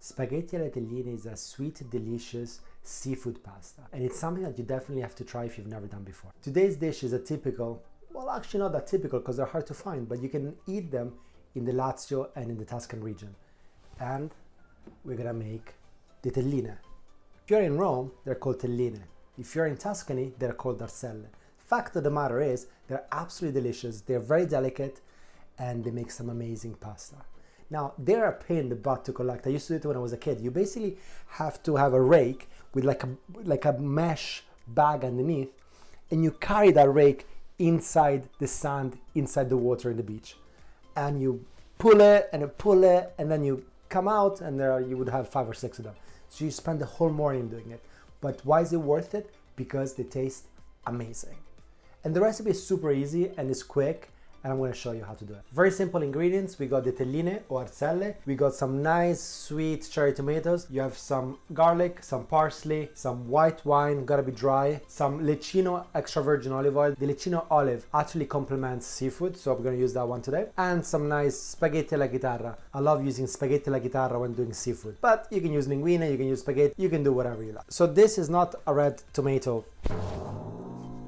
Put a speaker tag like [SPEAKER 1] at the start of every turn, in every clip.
[SPEAKER 1] Spaghetti alle telline is a sweet, delicious seafood pasta, and it's something that you definitely have to try if you've never done before. Today's dish is a typical, well, actually not that typical because they're hard to find, but you can eat them in the Lazio and in the Tuscan region. And we're gonna make the telline. If you're in Rome, they're called telline. If you're in Tuscany, they're called arselle. Fact of the matter is, they're absolutely delicious, they're very delicate, and they make some amazing pasta. Now, they're a pain in the butt to collect. I used to do it when I was a kid. You basically have to have a rake with like a mesh bag underneath, and you carry that rake inside the sand, inside the water in the beach. And you pull it, and then you come out, and there you would have 5 or 6 of them. So you spend the whole morning doing it. But why is it worth it? Because they taste amazing. And the recipe is super easy and it's quick, and I'm going to show you how to do it. Very simple ingredients. We got the telline or arselle. We got some nice sweet cherry tomatoes. You have some garlic, some parsley, some white wine, gotta be dry, some leccino extra virgin olive oil. The leccino olive actually complements seafood, so we're going to use that one today. And some nice spaghetti alla chitarra. I love using spaghetti alla chitarra when doing seafood, but you can use linguine, you can use spaghetti, you can do whatever you like. So this is not a red tomato.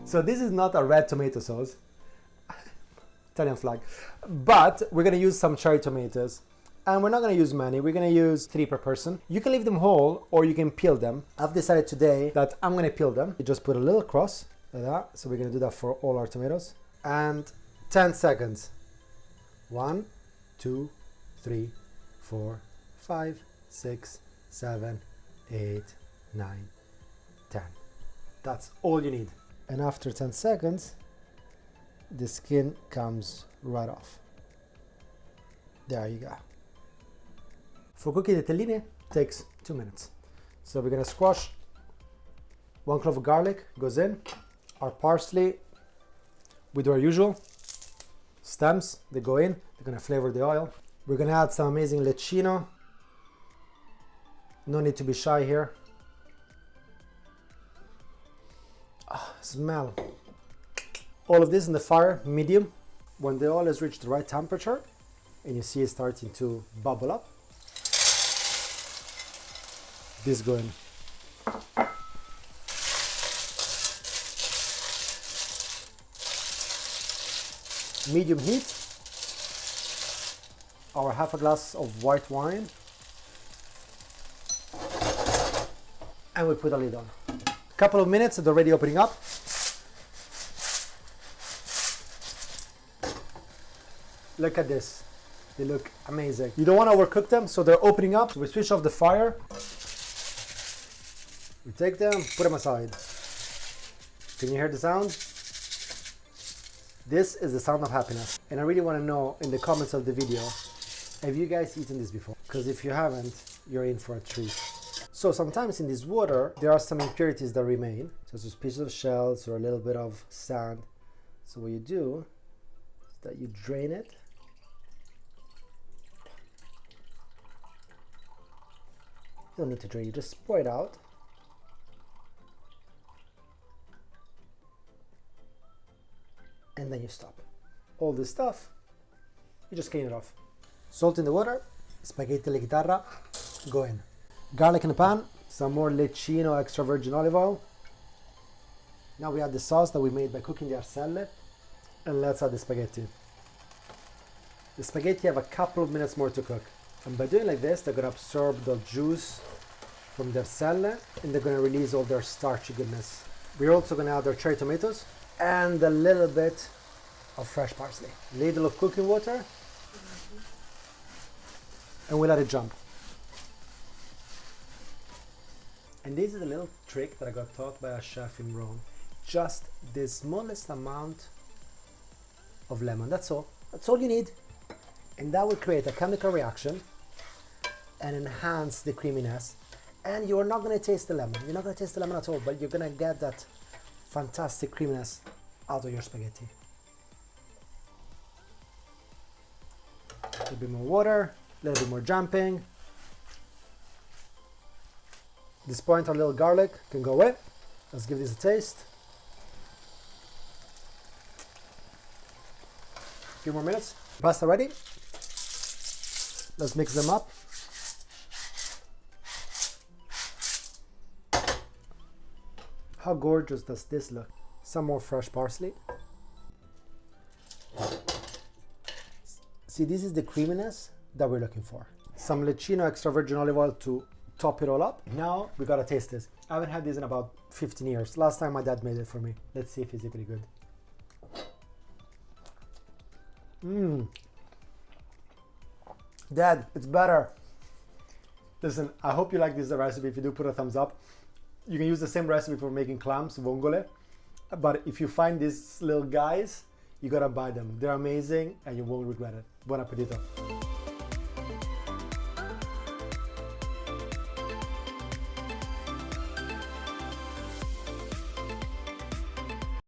[SPEAKER 1] So this is not a red tomato sauce. Italian flag. But we're going to use some cherry tomatoes. And we're not going to use many. We're going to use 3 per person. You can leave them whole or you can peel them. I've decided today that I'm going to peel them. You just put a little cross like that. So we're going to do that for all our tomatoes. And 10 seconds. 1, 2, 3, 4, 5, 6, 7, 8, 9, 10. That's all you need. And after 10 seconds, the skin comes right off. There you go. For cooking the telline, it takes 2 minutes. So we're gonna squash 1 clove of garlic, goes in, our parsley, we do our usual, stems, they go in, they're gonna flavor the oil. We're gonna add some amazing leccino. No need to be shy here. Smell. All of this in the fire, medium. When the oil has reached the right temperature and you see it starting to bubble up, this go in. Medium heat, our half a glass of white wine, and we put a lid on. A couple of minutes, they're already opening up. Look at this, they look amazing. You don't want to overcook them, so they're opening up. So we switch off the fire. We take them, put them aside. Can you hear the sound? This is the sound of happiness. And I really want to know in the comments of the video, have you guys eaten this before? Because if you haven't, you're in for a treat. So sometimes in this water, there are some impurities that remain, such as pieces of shells or a little bit of sand. So what you do is that you drain it. You don't need to drain, you just pour it out. And then you stop. All this stuff, you just clean it off. Salt in the water, spaghetti alla chitarra, go in. Garlic in the pan, some more leccino extra virgin olive oil. Now we add the sauce that we made by cooking the arselle, and let's add the spaghetti. The spaghetti have a couple of minutes more to cook. And by doing like this, they're going to absorb the juice from the arselle, and they're going to release all their starchy goodness. We're also going to add our cherry tomatoes and a little bit of fresh parsley. Ladle of cooking water, and we let it jump. And this is a little trick that I got taught by a chef in Rome. Just the smallest amount of lemon, that's all. That's all you need. And that will create a chemical reaction and enhance the creaminess. And you're not going to taste the lemon. You're not going to taste the lemon at all, but you're going to get that fantastic creaminess out of your spaghetti. A little bit more water, a little bit more jumping. At this point, our little garlic can go away. Let's give this a taste. A few more minutes. Pasta ready. Let's mix them up. How gorgeous does this look? Some more fresh parsley. See, this is the creaminess that we're looking for. Some leccino extra virgin olive oil to top it all up. Now we gotta taste this. I haven't had this in about 15 years. Last time my dad made it for me. Let's see if it's really good. Dad, it's better. Listen, I hope you like this recipe. If you do, put a thumbs up. You can use the same recipe for making clams, vongole. But if you find these little guys, you gotta buy them. They're amazing and you won't regret it. Buon appetito.